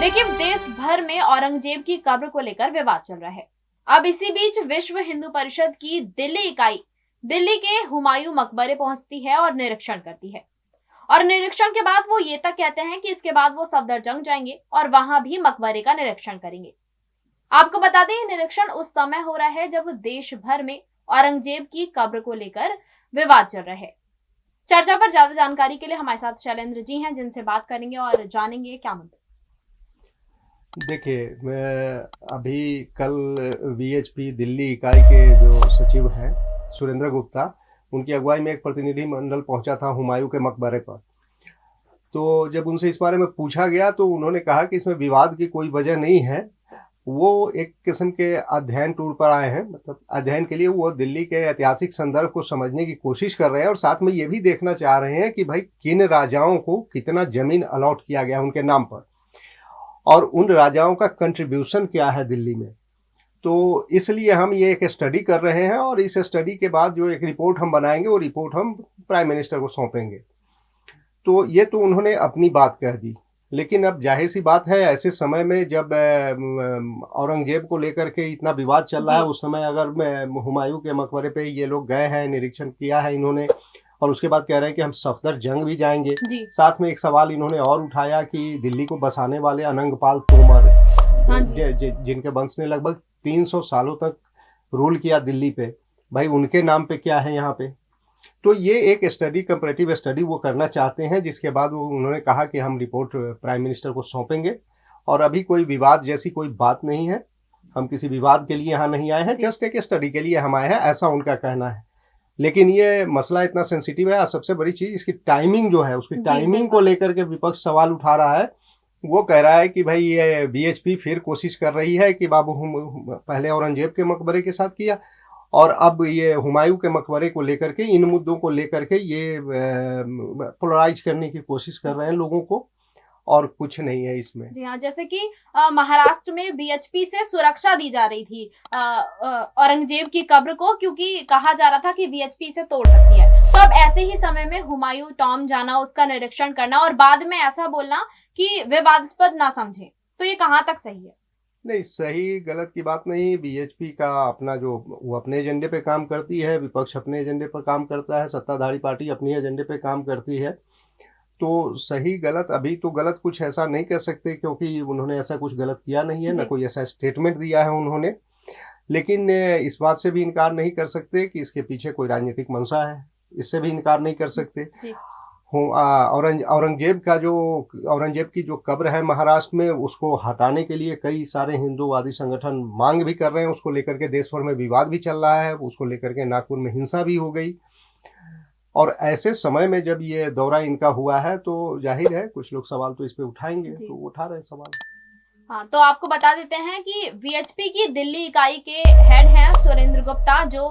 देखिए, देश भर में औरंगजेब की कब्र को लेकर विवाद चल रहा है। अब इसी बीच विश्व हिंदू परिषद की दिल्ली इकाई दिल्ली के हुमायूं मकबरे पहुंचती है और निरीक्षण करती है। और निरीक्षण के बाद वो ये तक कहते हैं कि इसके बाद वो सफदरजंग जाएंगे और वहां भी मकबरे का निरीक्षण करेंगे। आपको बता दें, ये निरीक्षण उस समय हो रहा है जब देश भर में औरंगजेब की कब्र को लेकर विवाद चल रहा है। चर्चा पर ज्यादा जानकारी के लिए हमारे साथ शैलेंद्र जी हैं, जिनसे बात करेंगे और जानेंगे क्या मुद्दा। देखिए, मैं अभी कल वीएचपी दिल्ली इकाई के जो सचिव हैं सुरेंद्र गुप्ता, उनकी अगुवाई में एक प्रतिनिधि मंडल पहुंचा था हुमायूं के मकबरे पर। तो जब उनसे इस बारे में पूछा गया तो उन्होंने कहा कि इसमें विवाद की कोई वजह नहीं है। वो एक किस्म के अध्ययन टूर पर आए हैं, मतलब अध्ययन के लिए वो दिल्ली के ऐतिहासिक संदर्भ को समझने की कोशिश कर रहे हैं और साथ में ये भी देखना चाह रहे हैं कि भाई किन राजाओं को कितना जमीन अलॉट किया गया उनके नाम पर और उन राजाओं का कंट्रीब्यूशन क्या है दिल्ली में। तो इसलिए हम ये एक स्टडी कर रहे हैं और इस स्टडी के बाद जो एक रिपोर्ट हम बनाएंगे वो रिपोर्ट हम प्राइम मिनिस्टर को सौंपेंगे। तो ये तो उन्होंने अपनी बात कह दी, लेकिन अब जाहिर सी बात है ऐसे समय में जब औरंगजेब को लेकर के इतना विवाद चल रहा है, उस समय अगर हुमायूं के मकबरे पे ये लोग गए हैं, निरीक्षण किया है इन्होंने और उसके बाद कह रहे हैं कि हम सफदरजंग भी जाएंगे। साथ में एक सवाल इन्होंने और उठाया कि दिल्ली को बसाने वाले अनंगपाल तोमर, जिनके वंश ने लगभग 300 सालों तक रूल किया दिल्ली पे, भाई उनके नाम पे क्या है यहाँ पे। तो ये एक स्टडी, कंपैरेटिव स्टडी वो करना चाहते हैं, जिसके बाद वो उन्होंने कहा कि हम रिपोर्ट प्राइम मिनिस्टर को सौंपेंगे। और अभी कोई विवाद जैसी कोई बात नहीं है, हम किसी विवाद के लिए यहाँ नहीं आए हैं, जस्ट एक स्टडी के लिए हम आए हैं, ऐसा उनका कहना है। लेकिन ये मसला इतना सेंसिटिव है, सबसे बड़ी चीज इसकी टाइमिंग जो है, उसकी टाइमिंग को लेकर के विपक्ष सवाल उठा रहा है। वो कह रहा है कि भाई ये बीएचपी फिर कोशिश कर रही है कि बाबू पहले औरंगजेब के मकबरे के साथ किया और अब ये हुमायूं के मकबरे को लेकर के, इन मुद्दों को लेकर के ये पोलराइज करने की कोशिश कर रहे हैं लोगों को, और कुछ नहीं है इसमें। जी हाँ, जैसे कि महाराष्ट्र में बीएचपी से सुरक्षा दी जा रही थी औरंगजेब की कब्र को, क्योंकि कहा जा रहा था कि बीएचपी इसे तोड़ सकती है। तो अब ऐसे ही समय में हुमायूं टॉम जाना, उसका निरीक्षण करना और बाद में ऐसा बोलना कि विवादास्पद ना समझे, तो ये कहाँ तक सही है? नहीं, सही गलत की बात नहीं। बीएचपी का अपना जो, वो अपने एजेंडे पे काम करती है, विपक्ष अपने एजेंडे पर काम करता है, सत्ताधारी पार्टी अपनी एजेंडे पे काम करती है। तो सही गलत, अभी तो गलत कुछ ऐसा नहीं कह सकते क्योंकि उन्होंने ऐसा कुछ गलत किया नहीं है, ना कोई ऐसा स्टेटमेंट दिया है उन्होंने। लेकिन इस बात से भी इनकार नहीं कर सकते कि इसके पीछे कोई राजनीतिक मंशा है, इससे भी इनकार नहीं कर सकते। औरंगजेब की जो कब्र है महाराष्ट्र में, उसको हटाने के लिए कई सारे हिंदूवादी संगठन मांग भी कर रहे हैं। उसको लेकर के देश भर में विवाद भी चल रहा है, उसको लेकर के नागपुर में हिंसा भी हो गई। और ऐसे समय में जब ये दौरा इनका हुआ है तो जाहिर है कुछ लोग सवाल तो इस पे उठाएंगे, तो उठा रहे सवाल। हाँ, तो आपको बता देते हैं कि वीएचपी की दिल्ली इकाई के हेड हैं सुरेंद्र गुप्ता, जो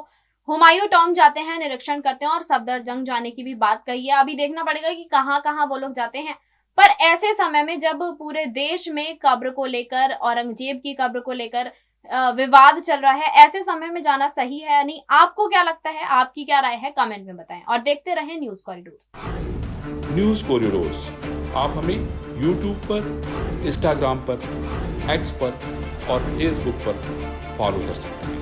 हुमायूं टॉम जाते हैं, निरीक्षण करते हैं और सफदरजंग जाने की भी बात कही है। अभी देखना पड़ेगा कि कहाँ कहाँ वो लोग जाते हैं। पर ऐसे समय में जब पूरे देश में कब्र को लेकर, औरंगजेब की कब्र को लेकर विवाद चल रहा है, ऐसे समय में जाना सही है या नहीं? आपको क्या लगता है? आपकी क्या राय है? कमेंट में बताएं और देखते रहें न्यूज कॉरिडोर्स। न्यूज कॉरिडोर्स आप हमें यूट्यूब पर, इंस्टाग्राम पर, एक्स पर और फेसबुक पर फॉलो कर सकते हैं।